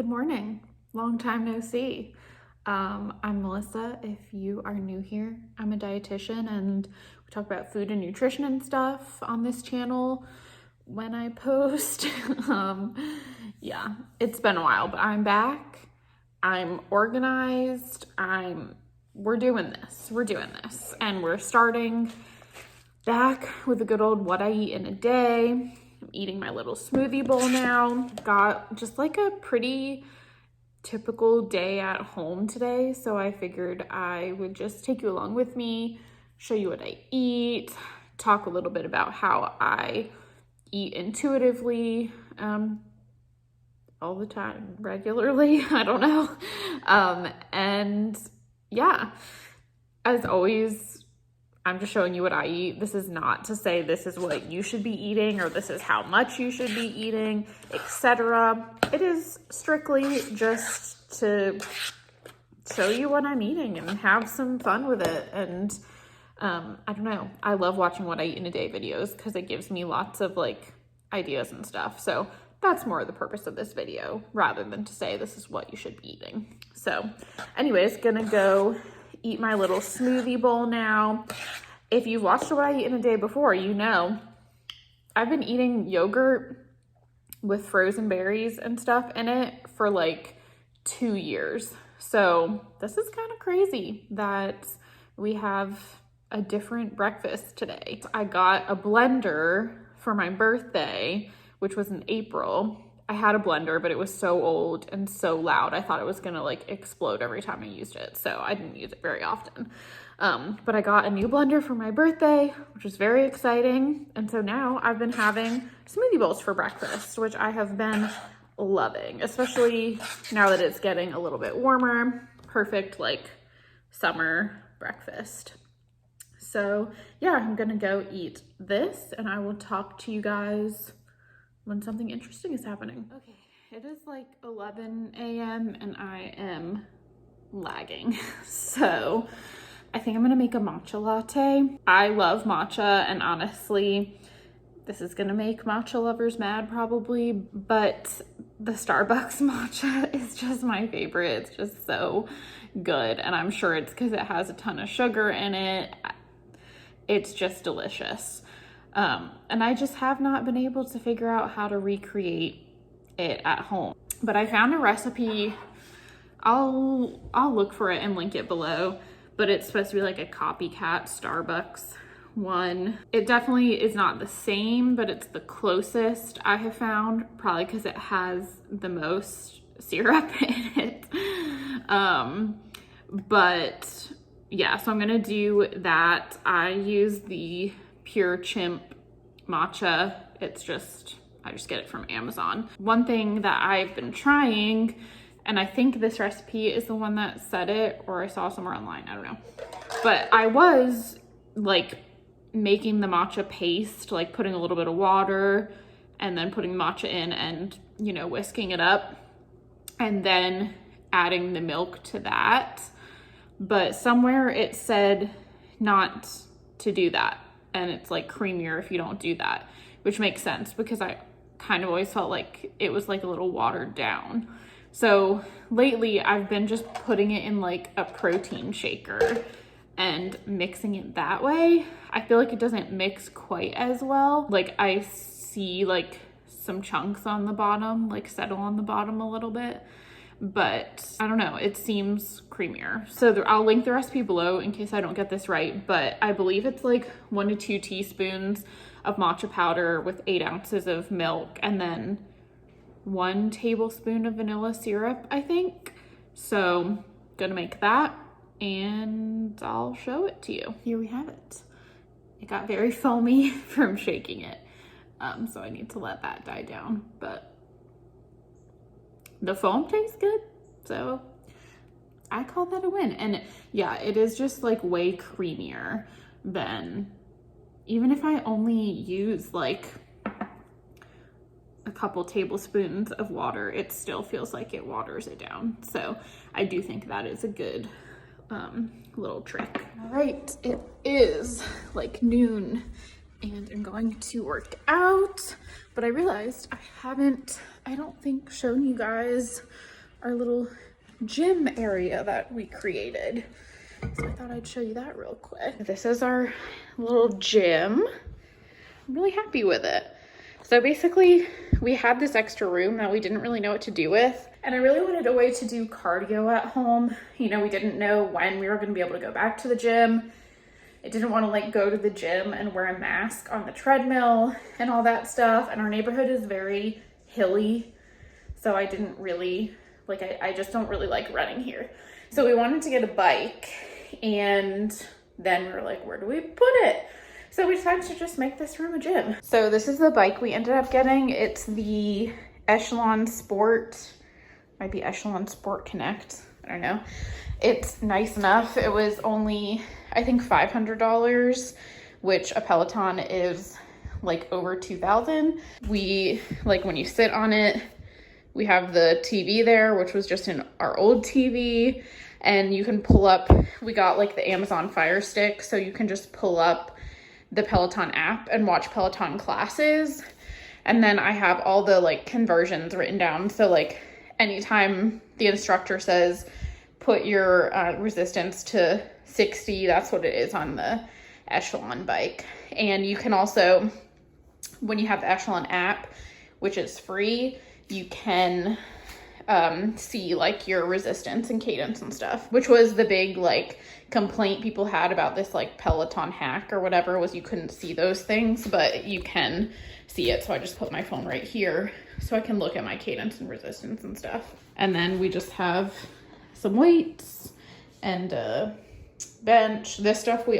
Good morning. Long time no see. I'm Melissa. If you are new here, I'm a dietitian and we talk about food and nutrition and stuff on this channel when I post. Yeah, it's been a while, but I'm back. I'm organized. We're doing this. And we're starting back with a good old what I eat in a day. I'm eating my little smoothie bowl now. Got just like a pretty typical day at home today, so I figured I would just take you along with me, show you what I eat, talk a little bit about how I eat intuitively, all the time, regularly, I don't know. And yeah, as always, I'm just showing you what I eat. This is not to say this is what you should be eating or this is how much you should be eating, etc. It is strictly just to show you what I'm eating and have some fun with it. And I don't know. I love watching what I eat in a day videos because it gives me lots of like ideas and stuff. So that's more the purpose of this video rather than to say this is what you should be eating. So anyways, gonna go eat my little smoothie bowl now. If you've watched what I eat in a day before, you know I've been eating yogurt with frozen berries and stuff in it for like 2 years. So this is kind of crazy that we have a different breakfast today. I got a blender for my birthday, which was in April. I had a blender, but it was so old and so loud. I thought it was gonna like explode every time I used it. So I didn't use it very often. But I got a new blender for my birthday, which was very exciting. And so now I've been having smoothie bowls for breakfast, which I have been loving, especially now that it's getting a little bit warmer. Perfect like summer breakfast. So yeah, I'm gonna go eat this and I will talk to you guys when something interesting is happening. Okay, it is like 11 a.m. and I am lagging. So I think I'm gonna make a matcha latte. I love matcha, and honestly, this is gonna make matcha lovers mad probably, but the Starbucks matcha is just my favorite. It's just so good, and I'm sure it's because it has a ton of sugar in it. It's just delicious. And I just have not been able to figure out how to recreate it at home. But I found a recipe. I'll look for it and link it below, but it's supposed to be like a copycat Starbucks one. It definitely is not the same, but it's the closest I have found, probably because it has the most syrup in it. But yeah, so I'm gonna do that. I use the Pure Chimp matcha. It's just, I just get it from Amazon. One thing that I've been trying, and I think this recipe is the one that said it, or I saw somewhere online, I don't know. But I was like making the matcha paste, like putting a little bit of water and then putting matcha in and, you know, whisking it up and then adding the milk to that. But somewhere it said not to do that. And it's like creamier if you don't do that, which makes sense because I kind of always felt like it was like a little watered down. So lately I've been just putting it in like a protein shaker and mixing it that way. I feel like it doesn't mix quite as well. Like I see like some chunks on the bottom, like settle on the bottom a little bit. But I don't know, it seems creamier. So I'll link the recipe below in case I don't get this right, but I believe it's like 1 to 2 teaspoons of matcha powder with 8 ounces of milk and then 1 tablespoon of vanilla syrup, I think. So gonna make that and I'll show it to you. Here we have it. It got very foamy from shaking it. So I need to let that die down, but the foam tastes good, so I call that a win. And yeah, it is just like way creamier than, even if I only use like a couple tablespoons of water, it still feels like it waters it down. So I do think that is a good little trick. All right, it is like noon and I'm going to work out, but I realized I don't think shown you guys our little gym area that we created. So I thought I'd show you that real quick. This is our little gym. I'm really happy with it. So basically we had this extra room that we didn't really know what to do with. And I really wanted a way to do cardio at home. You know, we didn't know when we were gonna be able to go back to the gym. I didn't want to like go to the gym and wear a mask on the treadmill and all that stuff. And our neighborhood is very hilly. So I didn't really, like, I just don't really like running here. So we wanted to get a bike, and then we were like, where do we put it? So we decided to just make this room a gym. So this is the bike we ended up getting. It's the Echelon Sport, might be Echelon Sport Connect, I don't know. It's nice enough. It was only, I think, $500, which a Peloton is like over $2,000. We, like, when you sit on it, we have the TV there, which was just in our old TV, and you can pull up, we got like the Amazon Fire Stick, so you can just pull up the Peloton app and watch Peloton classes. And then I have all the like conversions written down. So like anytime the instructor says, put your resistance to 60, that's what it is on the Echelon bike. And you can also, when you have the Echelon app, which is free, you can see like your resistance and cadence and stuff, which was the big like complaint people had about this like Peloton hack or whatever, was you couldn't see those things, but you can see it. So I just put my phone right here so I can look at my cadence and resistance and stuff. And then we just have some weights and a bench. This stuff we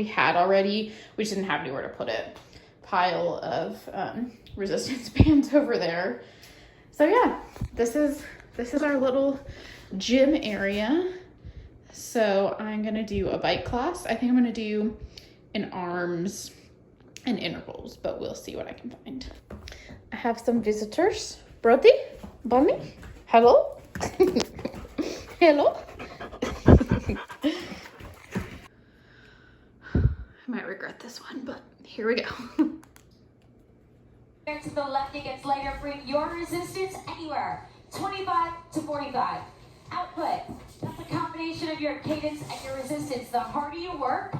had already, we just didn't have anywhere to put it. Pile of resistance bands over there. So yeah, this is our little gym area. So I'm gonna do a bike class. I think I'm gonna do an arms and intervals, but we'll see what I can find. I have some visitors. Brody, Bonnie, hello. Hello. I might regret this one, but here we go. To the left, it gets lighter. Bring your resistance anywhere. 25 to 45. Output. That's a combination of your cadence and your resistance. The harder you work,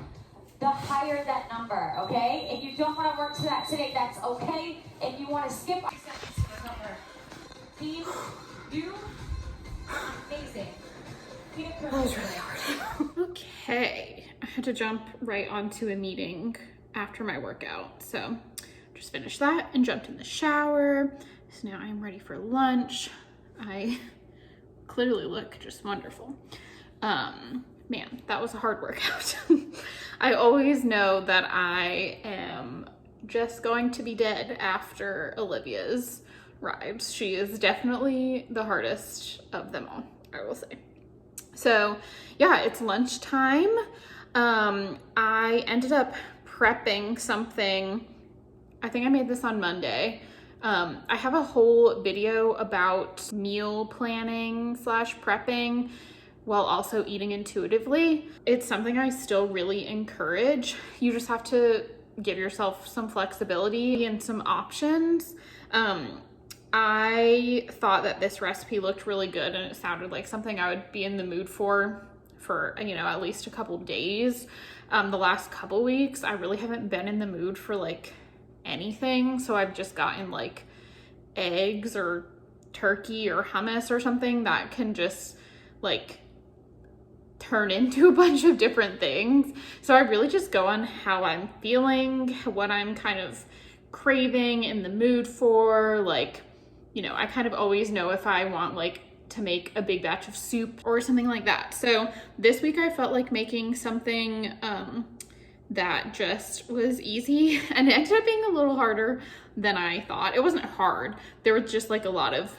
the higher that number, okay? If you don't want to work to that today, that's okay. If you want to skip 5 seconds to the number. Team, you, amazing. That was really hard. Okay, I had to jump right onto a meeting after my workout, so just finished that and jumped in the shower. So now I'm ready for lunch. I clearly look just wonderful. Man, that was a hard workout. I always know that I am just going to be dead after Olivia's rides. She is definitely the hardest of them all, I will say. So yeah, it's lunchtime. I ended up prepping something. I think I made this on Monday. I have a whole video about meal planning / prepping while also eating intuitively. It's something I still really encourage. You just have to give yourself some flexibility and some options. I thought that this recipe looked really good and it sounded like something I would be in the mood for, you know, at least a couple days. The last couple weeks, I really haven't been in the mood for like anything. So I've just gotten like eggs or turkey or hummus or something that can just like turn into a bunch of different things. So I really just go on how I'm feeling, what I'm kind of craving, in the mood for. Like, you know, I kind of always know if I want like to make a big batch of soup or something like that. So this week I felt like making something that just was easy, and it ended up being a little harder than I thought. It wasn't hard. There was just like a lot of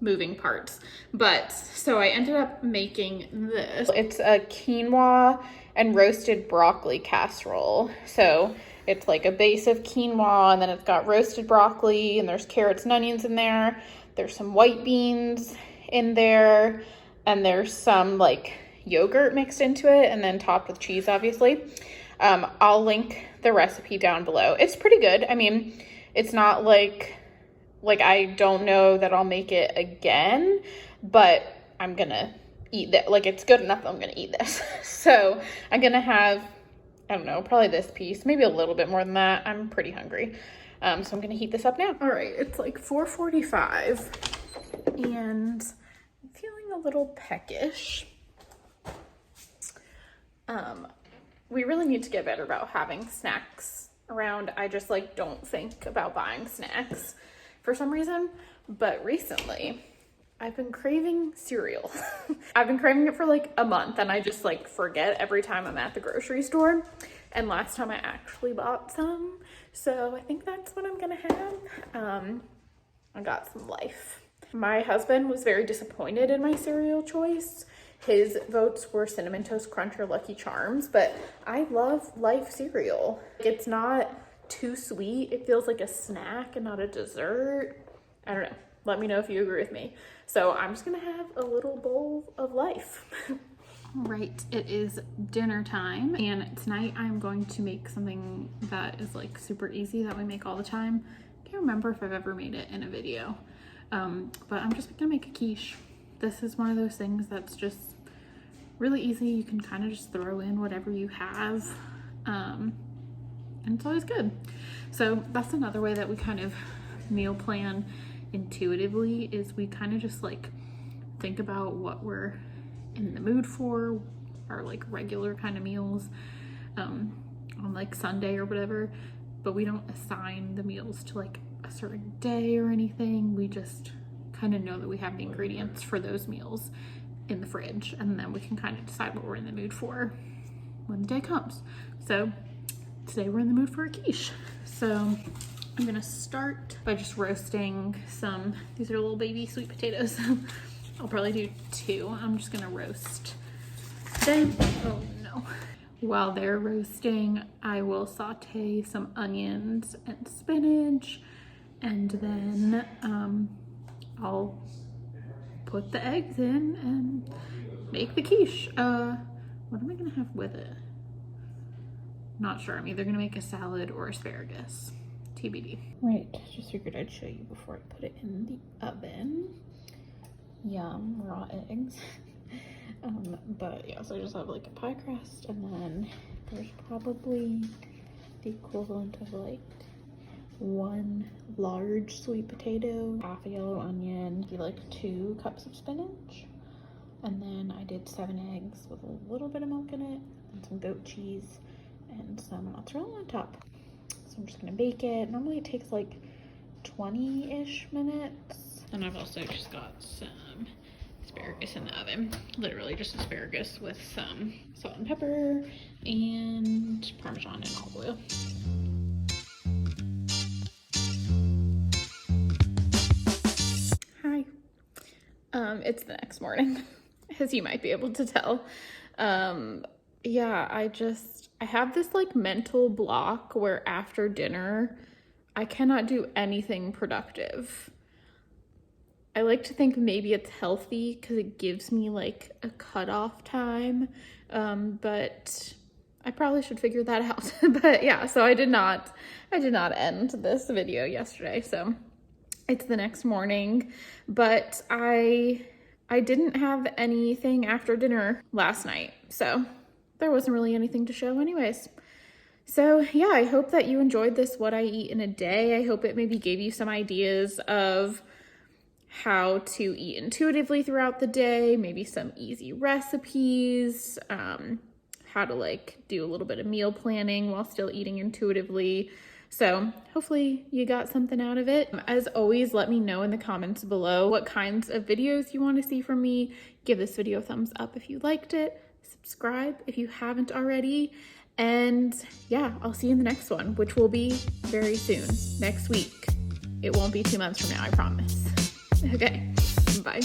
moving parts. But so I ended up making this. It's a quinoa and roasted broccoli casserole. So it's like a base of quinoa, and then it's got roasted broccoli, and there's carrots and onions in there. There's some white beans in there, and there's some like yogurt mixed into it, and then topped with cheese, obviously. I'll link the recipe down below. It's pretty good. I mean, it's not like I don't know that I'll make it again. but I'm gonna eat that. Like, it's good enough that I'm gonna eat this. So I'm gonna have, I don't know, probably this piece, maybe a little bit more than that. I'm pretty hungry. So I'm gonna heat this up now. All right, it's like 4:45 and I'm feeling a little peckish. We really need to get better about having snacks around. I just like don't think about buying snacks for some reason, but recently I've been craving cereal. I've been craving it for like a month and I just like forget every time I'm at the grocery store. And last time I actually bought some. So I think that's what I'm gonna have. I got some Life. My husband was very disappointed in my cereal choice. His votes were Cinnamon Toast Crunch or Lucky Charms, but I love Life cereal. It's not too sweet. It feels like a snack and not a dessert. I don't know. Let me know if you agree with me. So I'm just gonna have a little bowl of Life. Right, it is dinner time, and tonight I'm going to make something that is like super easy that we make all the time. I can't remember if I've ever made it in a video, but I'm just gonna make a quiche. This is one of those things that's just really easy. You can kind of just throw in whatever you have, and it's always good. So that's another way that we kind of meal plan intuitively, is we kind of just like think about what we're in the mood for, our like regular kind of meals on like Sunday or whatever, but we don't assign the meals to like a certain day or anything. We just kind of know that we have the ingredients for those meals in the fridge, and then we can kind of decide what we're in the mood for when the day comes. So today we're in the mood for a quiche. So I'm gonna start by just roasting some, these are little baby sweet potatoes. I'll probably do 2. I'm just gonna roast them. Oh no. While they're roasting, I will saute some onions and spinach, and then I'll put the eggs in and make the quiche. What am I gonna have with it? Not sure. I'm either gonna make a salad or asparagus. TBD. Right, just figured I'd show you before I put it in the oven. Yum, raw eggs. But yeah, so I just have like a pie crust, and then there's probably the equivalent of like 1 large sweet potato, half a yellow onion, like 2 cups of spinach, and then I did 7 eggs with a little bit of milk in it, and some goat cheese, and some mozzarella on top. So I'm just gonna bake it. Normally it takes like 20-ish minutes. And I've also just got some asparagus in the oven. Literally just asparagus with some salt and pepper and Parmesan and olive oil. Hi. It's the next morning, as you might be able to tell. Yeah, I have this like mental block where after dinner, I cannot do anything productive. I like to think maybe it's healthy because it gives me like a cutoff time, but I probably should figure that out. But yeah, so I did not end this video yesterday, so it's the next morning, but I didn't have anything after dinner last night, so there wasn't really anything to show anyways. So yeah, I hope that you enjoyed this What I Eat in a Day. I hope it maybe gave you some ideas of how to eat intuitively throughout the day, maybe some easy recipes, how to like do a little bit of meal planning while still eating intuitively. So hopefully you got something out of it. As always, let me know in the comments below what kinds of videos you want to see from me. Give this video a thumbs up if you liked it. Subscribe if you haven't already. And yeah, I'll see you in the next one, which will be very soon, next week. It won't be 2 months from now, I promise. Okay, bye.